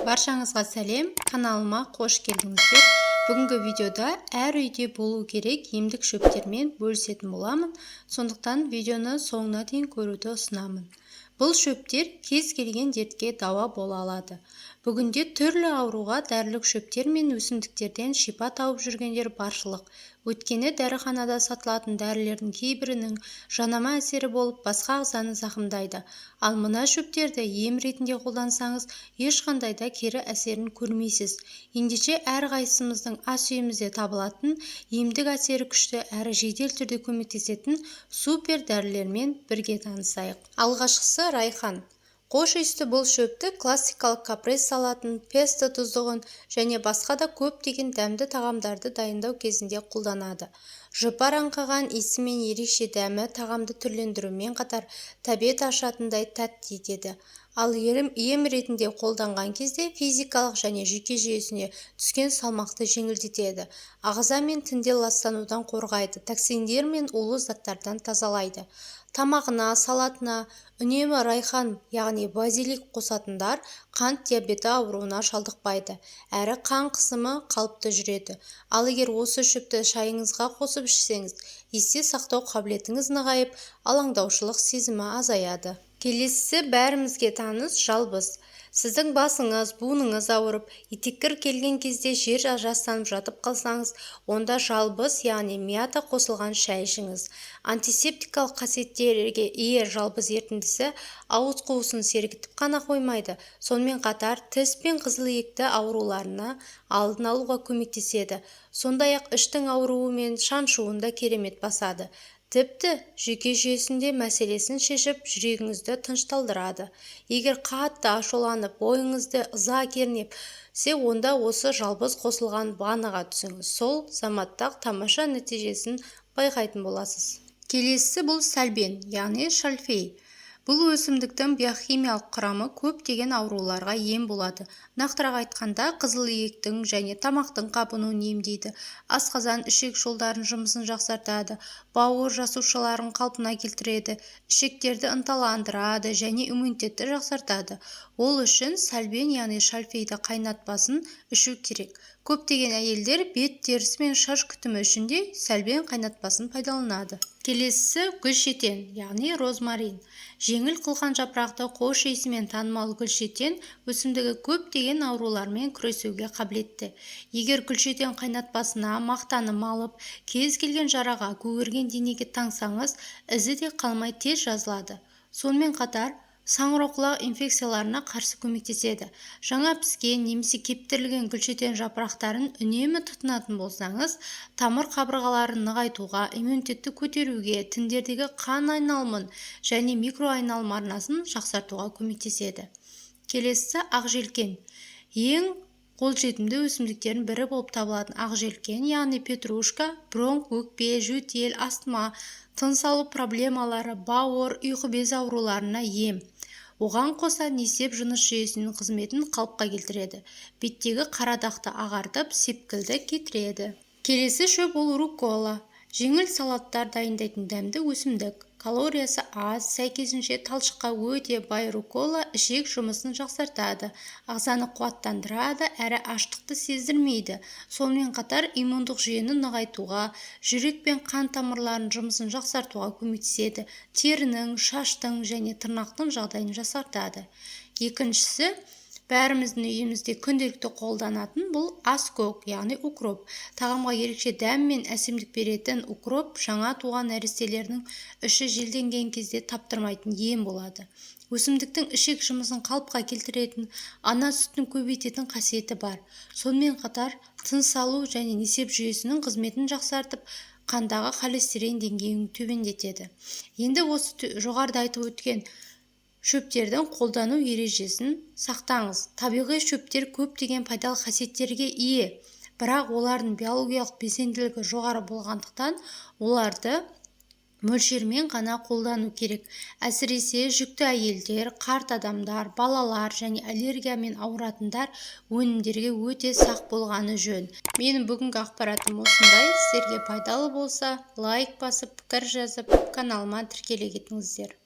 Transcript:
Баршаңызға сәлем, каналыма қош келдіңіздер. Бүгінгі видеода әр үйде болу керек емдік шөптермен бөлісетін боламын. Сондықтан видеоны соңына дейін көруді ұсынамын. Бұл шөптер кез келген дертке дауа бола алады. Бүгінде түрлі ауруға дәрілік шөптер мен өсімдіктерден шипа тауып жүргендер баршылық. Өйткені дәріханада сатылатын дәрілердің кейбірінің жанама әсері болып басқа ағзаны зақымдайды. Ал мына шөптерді ем ретінде қолдансаңыз, ешқандай да кері әсерін көрмейсіз. Ендеше әрқайсымыздың ас үйімізде табылатын емдік әсері күшті әрі жедел түрде көмектесетін супер дәрілермен бірге танысайық. Алғашқысы райхан. Қош иісті бұл шөпті классикалық капрес салатын, песто тұздығын және басқа да көптеген дәмді тағамдарды дайындау кезінде қолданады. Жұпар аңқыған иісі мен ерекше дәмі тағамды түрлендірумен қатар тәбет ашатындай тәтті етеді. Ал ем ретінде қолданған кезде физикалық және жүйке жүйесіне түскен салмақты жеңілдетеді. Ағза мен тінде ластанудан қорғайды, токсиндер мен улы заттардан тазалайды. Тамағына, салатына үнемі райхан, яғни базилик қосатындар қант диабеті ауруына шалдықпайды, әрі қан қысымы қалыпты жүреді. Ал егер осы шөпті шайыңызға қосып ішсеңіз, есте сақтау қабілетіңіз нығайып, алаңдаушылық сезімі азаяды. Келесісі бәрімізге таныс жалбыз. Сіздің басыңыз, буыныңыз ауырып, етеккір келген кезде жер жастанып жатып қалсаңыз, онда жалбыз, яғни мята қосылған шай ішіңіз. Антисептикалық қасиеттерге ие жалбыз ертіндісі ауыз қуысын сергітіп қана қоймайды, сонымен қатар тіс пен қызыл-етті ауруларына алдын алуға көмектеседі. Сондай-ақ іштің ауруы мен шаншуын да керемет басады. Тіпті жүйке жүйесінде мәселесін шешіп, жүрегіңізді тынышталдырады. Егер қатты ашуланып, бойыңызды ыза кернеп, онда осы жалбыз қосылған ваннаға түсіңіз. Сол заматтақ тамаша нәтижесін байқайтын боласыз. Келесісі бұл сәлбен, яғни шальфей. Бұл өсімдіктің биохимиялық құрамы көптеген ауруларға ем болады. Нақтырақ айтқанда, қызыл иектің және тамақтың қабынуын емдейді, асқазан ішек жолдарын жұмысын жақсартады, бауыр жасушаларын қалпына келтіреді, ішектерді ынталандырады және иммунитетті жақсартады. Ол үшін сәлбен, яғни шальфейді қайнатпасын ішу керек. Көптеген әйелдер бет терісі мен шаш күтімі үшін де сәлбен қайнатпасын пайдаланады. Келесісі гүлшетен, яғни розмарин. Жеңіл қылқан жапырақты қош иісімен танымал гүлшетен өсімдігі көптеген аурулармен күресуге қабілетті. Егер гүлшетен қайнатпасына мақтаны малып, кез келген жараға, көгерген денеге таңсаңыз, ізі де қалмай тез жазылады. Сонымен қатар саңырауқұлақ инфекцияларына қарсы көмектеседі. Жаңа піскен немесе кептірілген гүлшетен жапырақтарын үнемі тұтынатын болсаңыз, тамыр қабырғаларын нығайтуға, иммунитетті көтеруге, тіндердегі қан айналымын және микроайналым арнасын жақсартуға көмектеседі. Келесісі ақжелкен. Ең қолжетімді өсімдіктердің бірі болып табылатын ақжелкен, яғни петрушка, бронх, өкпе, жөтел, астма, тыныс алу проблемалары, бауыр, ұйқы без ауруларына ем. Оған қоса несеп жыныс жүйесінің қызметін қалыпқа келтіреді. Беттегі қара daқты ағартып, сепкілді кетіреді. Келесі шөп ол руккола. Жеңіл салаттар дайындайтын дәмді өсімдік. Калориясы аз, сәйкесінше талшыққа өте бай руккола ішек жұмысын жақсартады, ағзаны қуаттандырады, әрі аштықты сездірмейді. Сонымен қатар иммундық жүйені нығайтуға, жүрек пен қан тамырларының жұмысын жақсартуға көмектеседі, терінің, шаштың және тырнақтың жағдайын жақсартады. Екіншісі, бәріміздің үйімізде күнделікті қолданатын бұл аскөк, яғни укроп. Тағамға ерекше дәм мен әсемдік беретін укроп жаңа туған нәрестелердің іші желденген кезде таптырмайтын ем болады. Өсімдіктің ішек жұмысын қалыпқа келтіретін, ана сүтін көбейтетін қасиеті бар. Сонымен қатар тыныс алу және несеп жүйесінің қызметін жақсартып, қандағы холестерин деңгейін төмендетеді. Енді осы жоғарыда айтып өткен шөптердің қолдану ережесін сақтаңыз. Табиғи шөптер көптеген пайдалы қасиеттерге ие, бірақ олардың биологиялық белсенділігі жоғары болғандықтан оларды мөлшермен ғана қолдану керек. Әсіресе жүкті әйелдер, қарт адамдар, балалар және аллергиямен ауыратындар өнімдерге өте сақ болғаны жөн. Менің бүгінгі ақпаратым осындай. Сіздерге пайдалы болса, лайк басып, пікір жазып, каналыма тіркеле кетіңіздер.